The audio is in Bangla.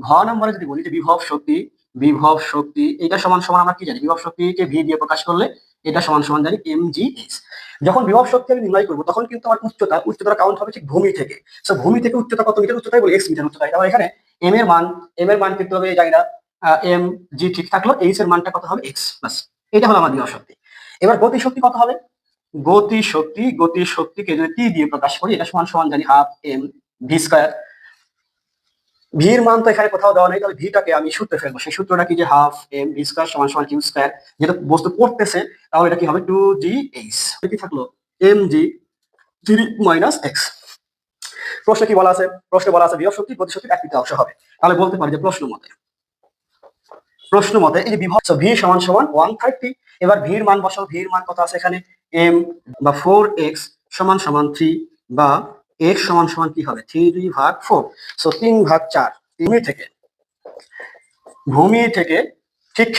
ঘ নম্বরে যদি বলি যে বিভব শক্তি এটা সমান সমান আমরা কি জানি, বিভব শক্তিকে ভি দিয়ে প্রকাশ করলে এটা সমান সমান জানি mgh। যখন বিভব শক্তি আমি নির্ণয় করবো তখন কিন্তু আমার উচ্চতা কাউন্ট হবে ঠিক ভূমি থেকে। সো ভূমি থেকে উচ্চতা কত মিটার, উচ্চতাই বলি এক্স মিটার উচ্চতা। এটা এখানে এম এর মান কিন্তু হবে জানি না, এম জি ঠিক থাকলো, এইচ এর মানটা কত হবে এক্স প্লাস। এটা হলো আমার বিভব শক্তি। এবার গতিশক্তি কত হবে, গতিশক্তিকে যদি টি দিয়ে প্রকাশ করি এটা সমান সমান জানি হাফ এম ভি স্কয়ার। ভির মান তো এখানে কোথাও দেওয়া নেই, তাহলে ভিটাকে আমি সূত্রে ফেলবো। সেই সূত্রটা কি যে হাফ এম ভি স্কয়ার সমান সমান কিউ স্কয়ার। যেহেতু বস্তু পড়তেছে তাহলে এটা কি হবে 2gh। কি থাকলো এম জি মাইনাস এক্স। প্রশ্ন কি বলা আছে, প্রশ্ন বলা আছে বিভব শক্তি গতিশক্তির এক তৃতীয়াংশ হবে। তাহলে বলতে পারি যে প্রশ্ন মতে এই যে বিভব ভি সমান সমান 130। এবার ভির মান বসাও, ভির মান কত আছে এখানে এম বা 4x সমান সমান 3 বা x সমান সমান কি হবে 3/4। সো 3/4 ভূমি থেকে ঠিক